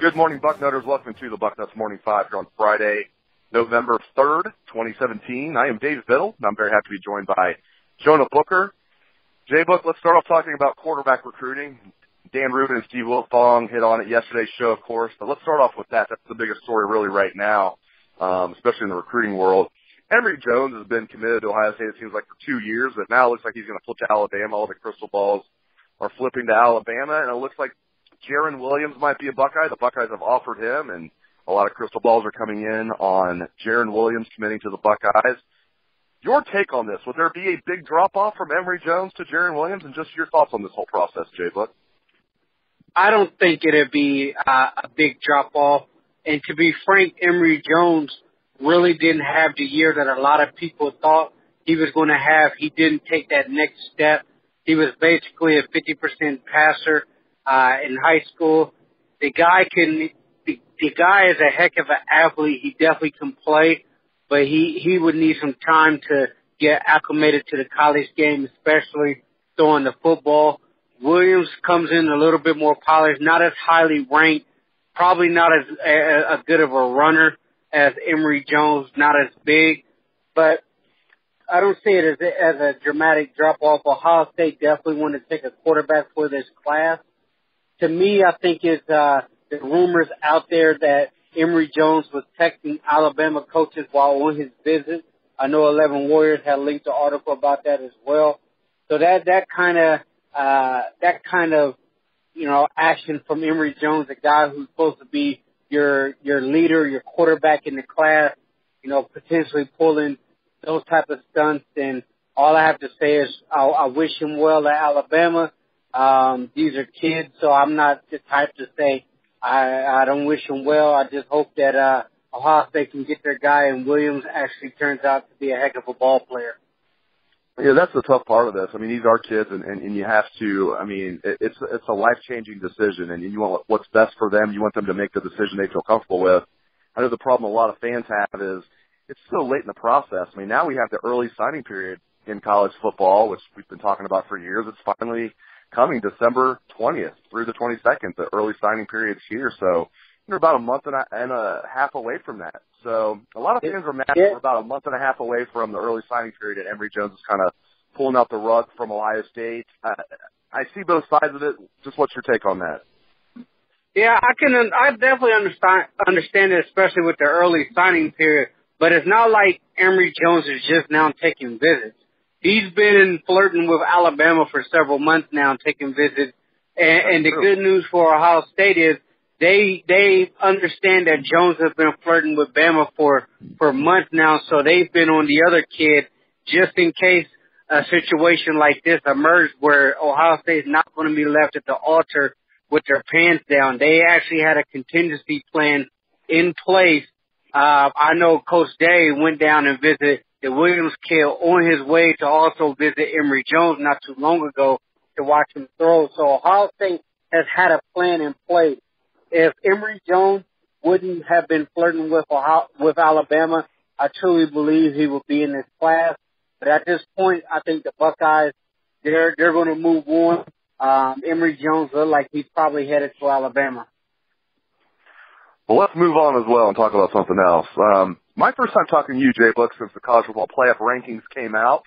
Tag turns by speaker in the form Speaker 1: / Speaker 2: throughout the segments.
Speaker 1: Good morning, Bucknutters. Welcome to the Bucknuts Morning 5 here on Friday, November 3rd, 2017. I am Dave Biddle, and I'm very happy to be joined by Jonah Booker. J-Book, let's start off talking about quarterback recruiting. Dan Rubin and Steve Wilfong hit on it yesterday's show, of course, but let's start off with that. That's the biggest story really right now, especially in the recruiting world. Emory Jones has been committed to Ohio State, it seems like, for 2 years, but now it looks like he's going to flip to Alabama. All the crystal balls are flipping to Alabama, and it looks like Jarren Williams might be a Buckeye. The Buckeyes have offered him, and a lot of crystal balls are coming in on Jarren Williams committing to the Buckeyes. Your take on this, would there be a big drop-off from Emory Jones to Jarren Williams, and just your thoughts on this whole process, J-Book?
Speaker 2: I don't think it'd be a big drop-off. And to be frank, Emory Jones really didn't have the year that a lot of people thought he was going to have. He didn't take that next step. He was basically a 50% passer in high school. The guy is a heck of an athlete. He definitely can play, but he would need some time to get acclimated to the college game, especially throwing the football. Williams comes in a little bit more polished, not as highly ranked, probably not as good of a runner as Emory Jones, not as big, but I don't see it as a dramatic drop-off. Ohio State definitely wanted to take a quarterback for this class. To me, I think it's the rumors out there that Emory Jones was texting Alabama coaches while on his visit. I know 11 Warriors had linked an article about that as well. So that kind of action from Emory Jones, a guy who's supposed to be your leader, your quarterback in the class, potentially pulling those type of stunts. And all I have to say is I wish him well at Alabama. These are kids, so I'm not just hyped to say I don't wish him well. I just hope that Ohio State can get their guy, and Williams actually turns out to be a heck of a ball player.
Speaker 1: Yeah, that's the tough part of this. I mean, these are kids, and you have to. I mean, it's a life-changing decision, and you want what's best for them. You want them to make the decision they feel comfortable with. I know the problem a lot of fans have is it's so late in the process. I mean, now we have the early signing period in college football, which we've been talking about for years. It's finally coming December 20th through the 22nd. The early signing period's here, so you're about a month and a half away from that. So a lot of fans are mad we're about a month and a half away from the early signing period, and Emory Jones is kind of pulling out the rug from Ohio State. I see both sides of it. Just what's your take on that?
Speaker 2: Yeah, I definitely understand it, especially with the early signing period. But it's not like Emory Jones is just now taking visits. He's been flirting with Alabama for several months now, taking visits. And the good news for Ohio State is they understand that Jones has been flirting with Bama for months now, so they've been on the other kid just in case a situation like this emerged where Ohio State is not going to be left at the altar with their pants down. They actually had a contingency plan in place. I know Coach Day went down and visited the Williams kid on his way to also visit Emory Jones not too long ago to watch him throw. So Ohio State has had a plan in place. If Emory Jones wouldn't have been flirting with Alabama, I truly believe he would be in this class. But at this point, I think the Buckeyes, they're going to move on. Emory Jones looks like he's probably headed to Alabama.
Speaker 1: Well, let's move on as well and talk about something else. My first time talking to you, Jay Book, since the college football playoff rankings came out.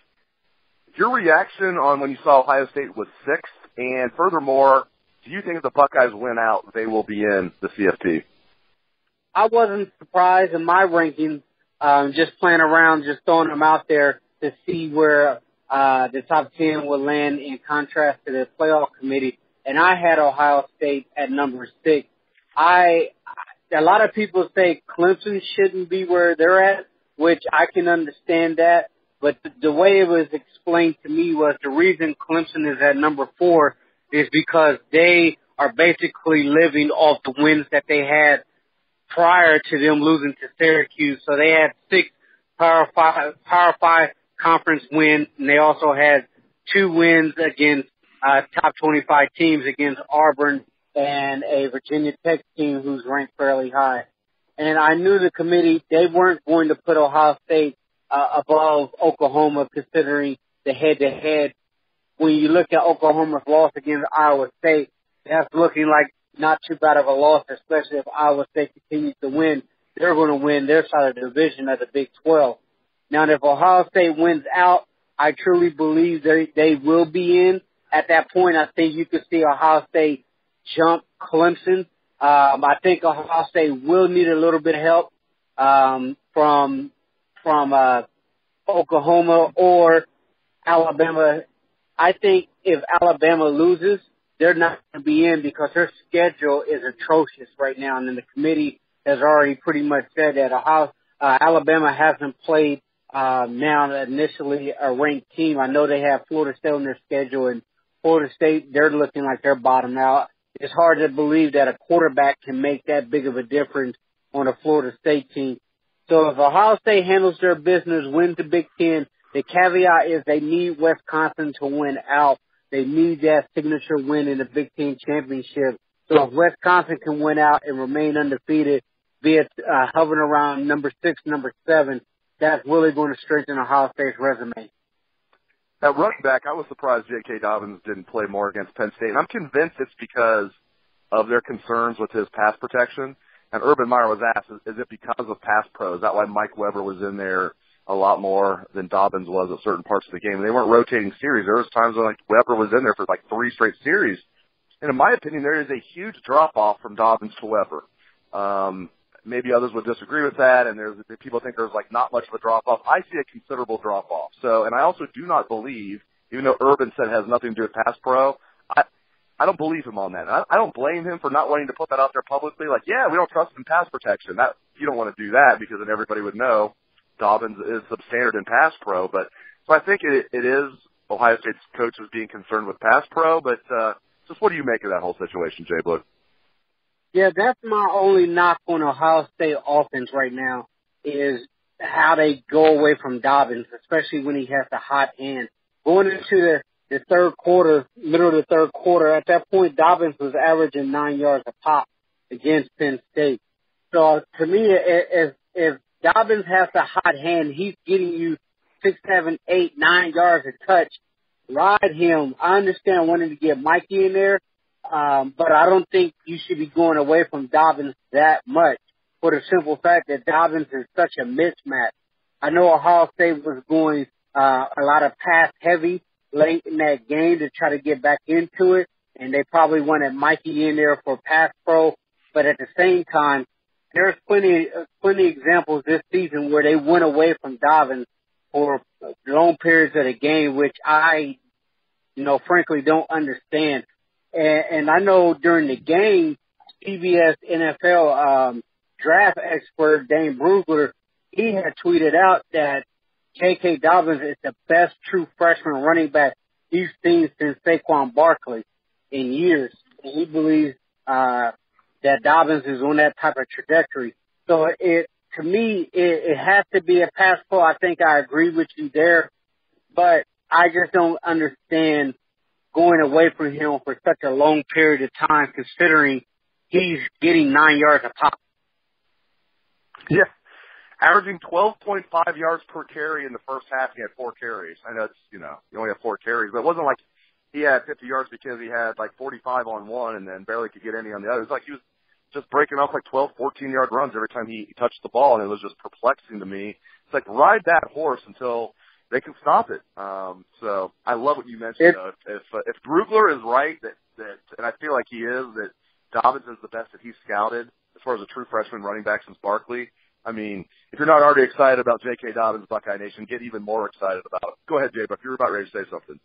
Speaker 1: Your reaction on when you saw Ohio State was 6th, and furthermore, do you think if the Buckeyes win out, they will be in the CFP?
Speaker 2: I wasn't surprised in my rankings, just playing around, just throwing them out there to see where the top 10 would land in contrast to the playoff committee. And I had Ohio State at number 6. A lot of people say Clemson shouldn't be where they're at, which I can understand that. But the way it was explained to me was the reason Clemson is at number 4 is because they are basically living off the wins that they had prior to them losing to Syracuse. So they had 6 Power 5 conference wins, and they also had 2 wins against top 25 teams against Auburn and a Virginia Tech team who's ranked fairly high. And I knew the committee, they weren't going to put Ohio State above Oklahoma considering the head-to-head. When you look at Oklahoma's loss against Iowa State, that's looking like not too bad of a loss, especially if Iowa State continues to win. They're going to win their side of the division of the Big 12. Now, if Ohio State wins out, I truly believe they will be in. At that point, I think you could see Ohio State jump Clemson. I think Ohio State will need a little bit of help from Oklahoma or Alabama. I think if Alabama loses, they're not going to be in because their schedule is atrocious right now, and then the committee has already pretty much said that Alabama hasn't played now initially a ranked team. I know they have Florida State on their schedule, and Florida State, they're looking like they're bottomed out. It's hard to believe that a quarterback can make that big of a difference on a Florida State team. So if Ohio State handles their business, wins the Big Ten, the caveat is they need Wisconsin to win out. They need that signature win in the Big Ten championship. So if Wisconsin can win out and remain undefeated, be it hovering around number 6, number 7, that's really going to strengthen Ohio State's resume.
Speaker 1: At running back, I was surprised J.K. Dobbins didn't play more against Penn State, and I'm convinced it's because of their concerns with his pass protection. And Urban Meyer was asked, is it because of pass pro? Is that why Mike Weber was in there a lot more than Dobbins was at certain parts of the game? And they weren't rotating series. There was times when Weber was in there for 3 straight series. And in my opinion, there is a huge drop-off from Dobbins to Weber. Maybe others would disagree with that, and people think there's not much of a drop-off. I see a considerable drop-off. And I also do not believe, even though Urban said it has nothing to do with pass pro, I don't believe him on that. I don't blame him for not wanting to put that out there publicly. We don't trust him in pass protection. You don't want to do that because then everybody would know Dobbins is substandard in pass pro. So I think it is Ohio State's coaches being concerned with pass pro. But just what do you make of that whole situation, Jay Book?
Speaker 2: Yeah, that's my only knock on Ohio State offense right now is how they go away from Dobbins, especially when he has the hot hand. Going into the third quarter, middle of the third quarter, at that point, Dobbins was averaging 9 yards a pop against Penn State. So to me, if Dobbins has the hot hand, he's getting you 6, 7, 8, 9 yards a touch. Ride him. I understand wanting to get Mikey in there, but I don't think you should be going away from Dobbins that much for the simple fact that Dobbins is such a mismatch. I know Ohio State was going a lot of pass heavy late in that game to try to get back into it, and they probably wanted Mikey in there for pass pro. But at the same time, there's plenty examples this season where they went away from Dobbins for long periods of the game, which I, frankly don't understand. And I know during the game, CBS NFL draft expert Dane Brugler, he had tweeted out that J.K. Dobbins is the best true freshman running back he's seen since Saquon Barkley in years. And he believes that Dobbins is on that type of trajectory. So to me, it has to be a pass pro. I think I agree with you there, but I just don't understand going away from him for such a long period of time, considering he's getting 9 yards a pop.
Speaker 1: Yeah. Averaging 12.5 yards per carry in the first half. He had 4 carries. I know it's, you only have 4 carries, but it wasn't like he had 50 yards because he had 45 on one and then barely could get any on the other. It was he was just breaking off 12, 14-yard runs every time he touched the ball, and it was just perplexing to me. It's ride that horse until they can stop it. So I love what you mentioned. If Brugler is right, that and I feel like he is, that Dobbins is the best that he's scouted as far as a true freshman running back since Barkley. I mean, if you're not already excited about J.K. Dobbins, Buckeye Nation, get even more excited about it. Go ahead, Jay, but you're about ready to say something.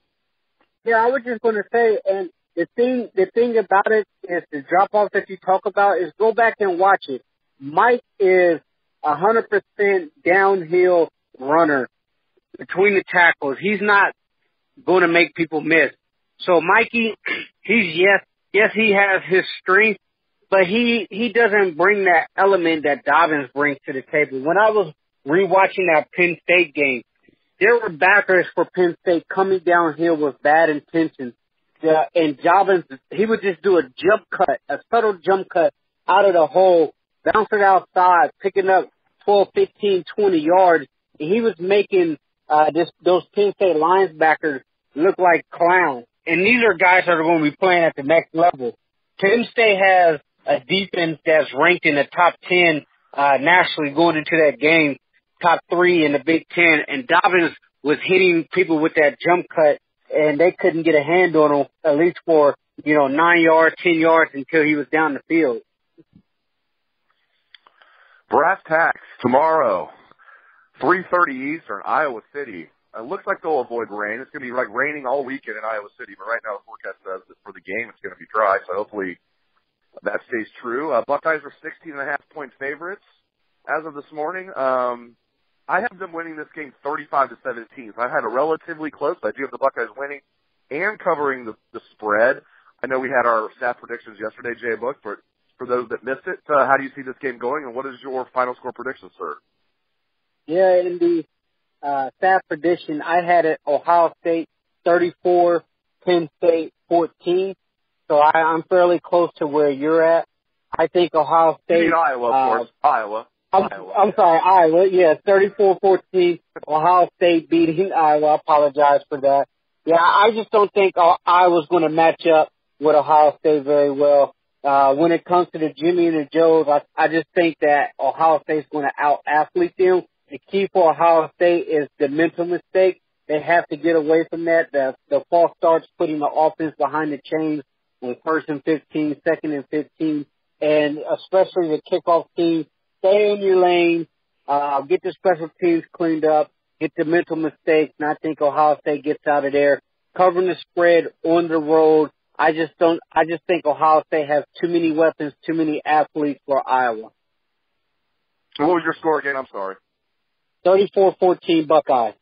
Speaker 2: Yeah, I was just going to say, and the thing about it is the drop-off that you talk about is go back and watch it. Mike is 100% downhill runner between the tackles. He's not going to make people miss. So Mikey, yes, he has his strength, but he doesn't bring that element that Dobbins brings to the table. When I was rewatching that Penn State game, there were backers for Penn State coming downhill with bad intentions. And Dobbins, he would just do a jump cut, a subtle jump cut out of the hole, bounce it outside, picking up 12, 15, 20 yards. And he was making those Penn State linebackers look like clowns. And these are guys that are going to be playing at the next level. Penn State has a defense that's ranked in the top 10 nationally going into that game, top 3 in the Big Ten, and Dobbins was hitting people with that jump cut, and they couldn't get a hand on him, at least for, 9 yards, 10 yards until he was down the field.
Speaker 1: Brass tacks tomorrow, 3:30 Eastern, Iowa City. It looks like they'll avoid rain. It's going to be like raining all weekend in Iowa City, but right now the forecast says that for the game it's going to be dry, so hopefully that stays true. Buckeyes are 16.5-point favorites as of this morning. I have them winning this game 35-17. So I had a relatively close. I do have the Buckeyes winning and covering the spread. I know we had our staff predictions yesterday, Jay Book, but for those that missed it, how do you see this game going, and what is your final score prediction, sir?
Speaker 2: Yeah, in the staff prediction, I had it Ohio State 34, Penn State 14. So I'm fairly close to where you're at. I think Ohio State.
Speaker 1: You mean Iowa, of course. Iowa.
Speaker 2: I'm sorry, Iowa. Yeah, 34-14. Ohio State beating Iowa. I apologize for that. Yeah, I just don't think Iowa's going to match up with Ohio State very well. When it comes to the Jimmy and the Joes, I just think that Ohio State's going to out-athlete them. The key for Ohio State is the mental mistake. They have to get away from that. The false starts, putting the offense behind the chains on 1st and 15, 2nd and 15, and especially the kickoff team. Stay in your lane, get the special teams cleaned up, get the mental mistakes, and I think Ohio State gets out of there. Covering the spread on the road, I just think Ohio State has too many weapons, too many athletes for Iowa.
Speaker 1: So what was your score again? I'm sorry.
Speaker 2: 34-14 Buckeyes.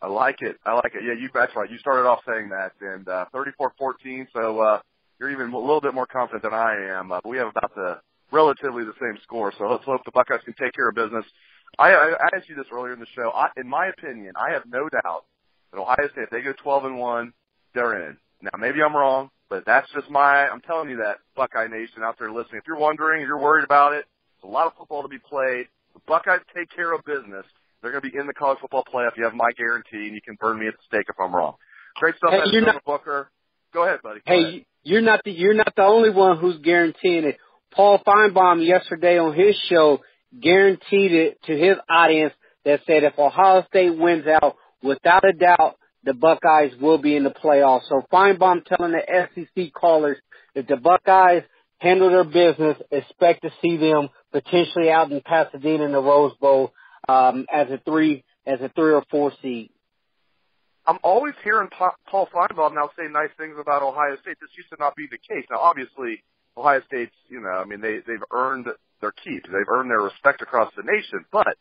Speaker 1: I like it. Yeah, that's right. You started off saying that, and 34-14, so you're even a little bit more confident than I am. But we have about relatively the same score, so let's hope the Buckeyes can take care of business. I asked you this earlier in the show. In my opinion, I have no doubt that Ohio State, if they go 12-1, they're in. Now, maybe I'm wrong, but that's just I'm telling you that, Buckeye Nation out there listening. If you're wondering, if you're worried about it, there's a lot of football to be played. The Buckeyes take care of business. They're going to be in the college football playoff. You have my guarantee, and you can burn me at the stake if I'm wrong. Great stuff, Jonah Booker. Go ahead, buddy.
Speaker 2: You're not the only one who's guaranteeing it. Paul Finebaum yesterday on his show guaranteed it to his audience that said if Ohio State wins out, without a doubt, the Buckeyes will be in the playoffs. So Finebaum telling the SEC callers, if the Buckeyes handle their business, expect to see them potentially out in Pasadena in the Rose Bowl as a 3 or 4 seed.
Speaker 1: I'm always hearing Paul Finebaum now say nice things about Ohio State. This used to not be the case. Now, obviously, Ohio State's, they've earned their keep. They've earned their respect across the nation. But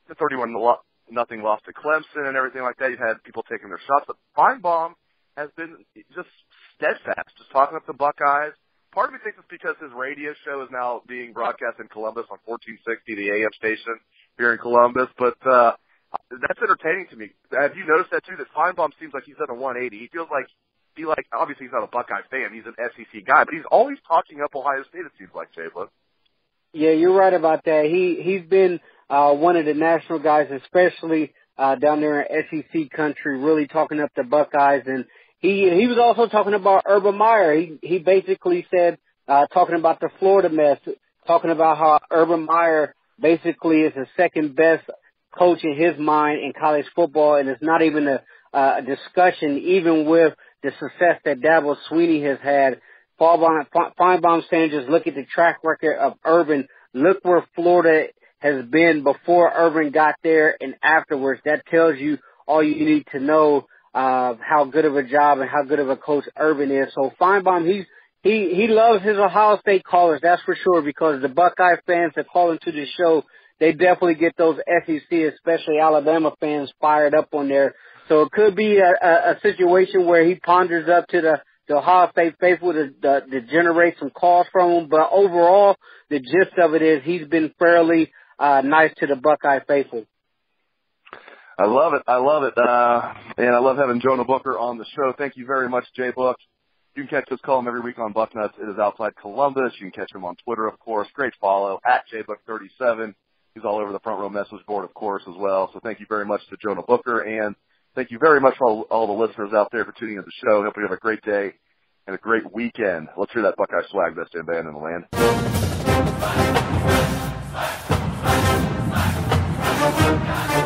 Speaker 1: the 31-0 loss to Clemson and everything like that, you've had people taking their shots. But Finebaum has been just steadfast, just talking up the Buckeyes. Part of me thinks it's because his radio show is now being broadcast in Columbus on 1460, the AM station here in Columbus. But that's entertaining to me. Have you noticed that, too, that Finebaum seems like he's done a 180? He feels like obviously he's not a Buckeye fan. He's an SEC guy, but he's always talking up Ohio State, it seems like, Jay Blitz.
Speaker 2: Yeah, you're right about that. He's been one of the national guys, especially down there in SEC country, really talking up the Buckeyes. And he was also talking about Urban Meyer. He basically said, talking about the Florida mess, talking about how Urban Meyer basically is the second best coach in his mind in college football, and it's not even a discussion, even with the success that Dabo Swinney has had. Finebaum saying, just look at the track record of Urban. Look where Florida has been before Urban got there and afterwards. That tells you all you need to know how good of a job and how good of a coach Urban is. So Finebaum, he loves his Ohio State callers, that's for sure, because the Buckeye fans that call into the show, they definitely get those SEC, especially Alabama fans, fired up on there. So it could be a situation where he ponders up to the Ohio State faithful to generate some calls from him. But overall, the gist of it is he's been fairly nice to the Buckeye faithful.
Speaker 1: I love it. And I love having Jonah Booker on the show. Thank you very much, Jay Book. You can catch this column every week on Bucknuts. It is outside Columbus. You can catch him on Twitter, of course. Great follow, @JBook37. He's all over the front row message board, of course, as well. So thank you very much to Jonah Booker, and thank you very much for all the listeners out there for tuning in the show. Hope you have a great day and a great weekend. Let's hear that Buckeye swag, best damn band in the land.
Speaker 3: Buckeyes.